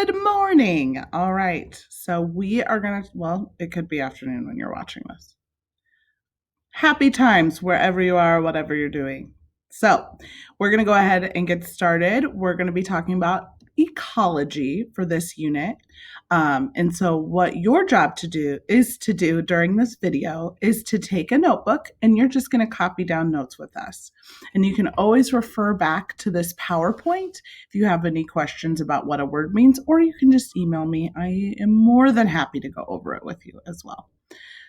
Good morning. All right. So we are going to, well, it could be afternoon when you're watching this. Happy times wherever you are, whatever you're doing. So we're going to go ahead and get started. We're going to be talking about ecology for this unit. And so what your job to do during this video is to take a notebook and you're just going to copy down notes with us. And you can always refer back to this PowerPoint if you have any questions about what a word means, or you can just email me. I am more than happy to go over it with you as well.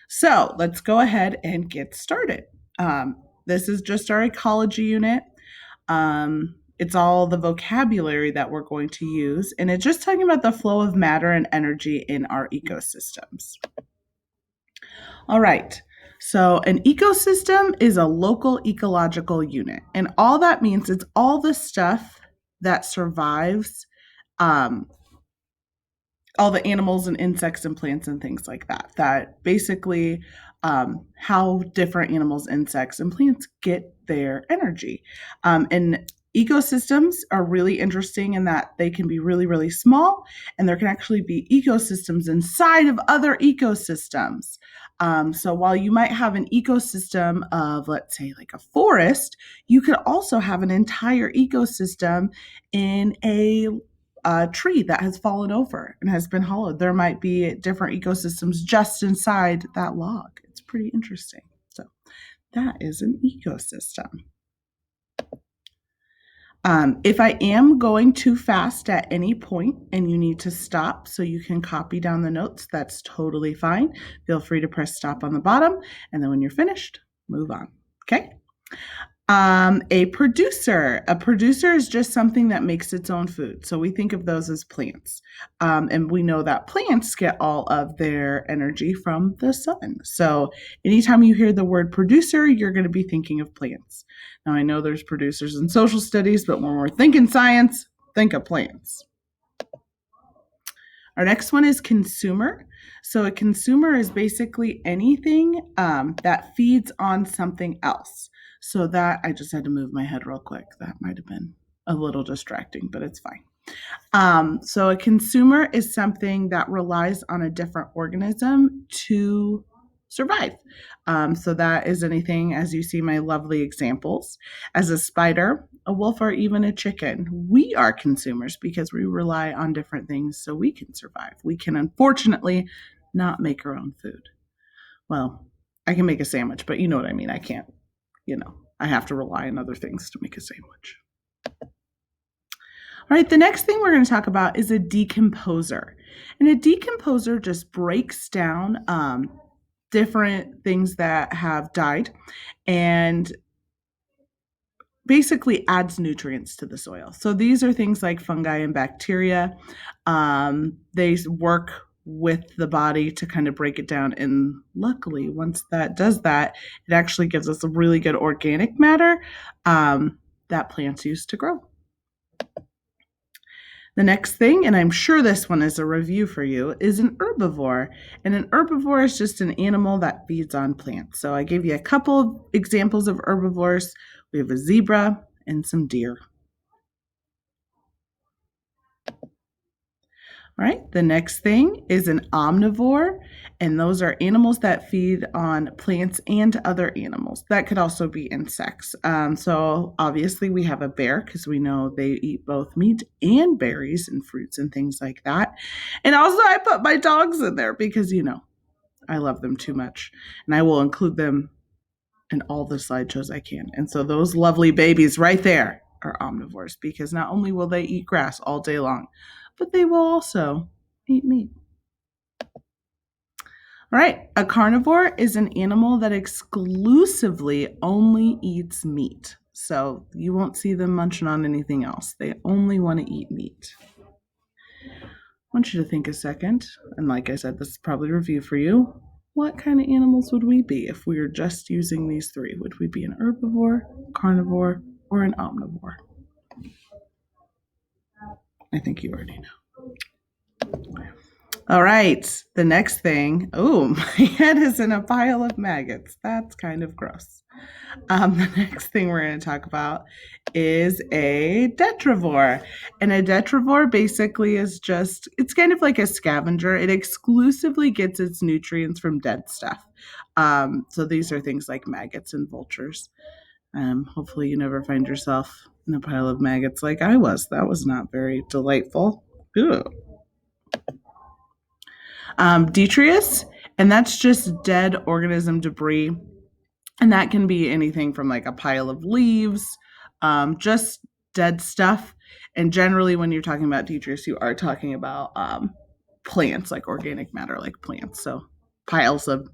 So let's go ahead and get started. This is just our ecology unit. It's all the vocabulary that we're going to use, and it's just talking about the flow of matter and energy in our ecosystems. All right. So an ecosystem is a local ecological unit, and all that means is all the stuff that survives, all the animals and insects and plants and things like that, that basically how different animals, insects, and plants get their energy. And ecosystems are really interesting in that they can be really, really small, and there can actually be ecosystems inside of other ecosystems. So while you might have an ecosystem of, let's say, like a forest, you could also have an entire ecosystem in a tree that has fallen over and has been hollowed. There might be different ecosystems just inside that log. It's pretty interesting. So that is an ecosystem. If I am going too fast at any point and you need to stop so you can copy down the notes, that's totally fine. Feel free to press stop on the bottom, and then when you're finished, move on. Okay? A producer is just something that makes its own food. So we think of those as plants. And we know that plants get all of their energy from the sun. So anytime you hear the word producer, you're going to be thinking of plants. Now I know there's producers in social studies, but when we're thinking science, think of plants. Our next one is consumer. So a consumer is basically anything that feeds on something else. So that, I just had to move my head real quick. That might have been a little distracting, but it's fine. So a consumer is something that relies on a different organism to survive. So that is anything, as you see my lovely examples, as a spider, a wolf, or even a chicken. We are consumers because we rely on different things so we can survive. We can unfortunately not make our own food. Well, I can make a sandwich, but you know what I mean. I can't, I have to rely on other things to make a sandwich. All right, the next thing we're going to talk about is a decomposer. And a decomposer just breaks down different things that have died and basically adds nutrients to the soil. So these are things like fungi and bacteria. They work with the body to kind of break it down. And luckily, once that does that, it actually gives us a really good organic matter that plants use to grow. The next thing, and I'm sure this one is a review for you, is an herbivore. And an herbivore is just an animal that feeds on plants. So I gave you a couple of examples of herbivores. We have a zebra and some deer. All right, the next thing is an omnivore, and those are animals that feed on plants and other animals. That could also be insects. So obviously we have a bear because we know they eat both meat and berries and fruits and things like that. And also I put my dogs in there because, I love them too much, and I will include them in all the slideshows I can. And so those lovely babies right there are omnivores because not only will they eat grass all day long, but they will also eat meat. All right, a carnivore is an animal that exclusively only eats meat. So you won't see them munching on anything else. They only want to eat meat. I want you to think a second, and like I said, this is probably a review for you. What kind of animals would we be if we were just using these three? Would we be an herbivore, carnivore, or an omnivore? I think you already know. All right, the next thing. Oh, my head is in a pile of maggots. That's kind of gross. The next thing we're going to talk about is a detrivore. And a detrivore basically is just, it's kind of like a scavenger. It exclusively gets its nutrients from dead stuff. So these are things like maggots and vultures. Hopefully, you never find yourself in a pile of maggots like I was. That was not very delightful. Ew. Detritus, and that's just dead organism debris. And that can be anything from like a pile of leaves, just dead stuff. And generally, when you're talking about detritus, you are talking about plants, like organic matter, like plants. So piles of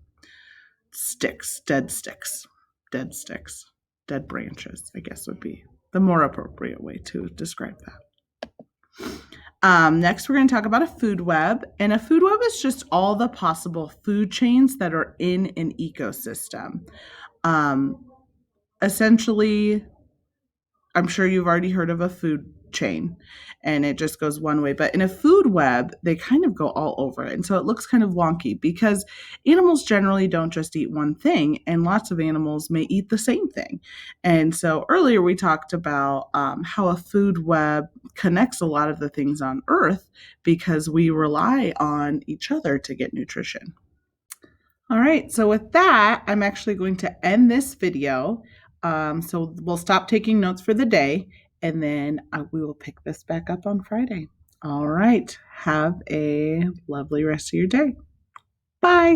sticks, dead sticks, dead branches, I guess would be the more appropriate way to describe that. Next, we're going to talk about a food web. And a food web is just all the possible food chains that are in an ecosystem. Essentially, I'm sure you've already heard of a food chain and it just goes one way. But in a food web, they kind of go all over it. And so it looks kind of wonky because animals generally don't just eat one thing, and lots of animals may eat the same thing. And so earlier we talked about how a food web connects a lot of the things on Earth because we rely on each other to get nutrition. All right, so with that, I'm actually going to end this video. So we'll stop taking notes for the day, and then we will pick this back up on Friday. All right, have a lovely rest of your day. Bye.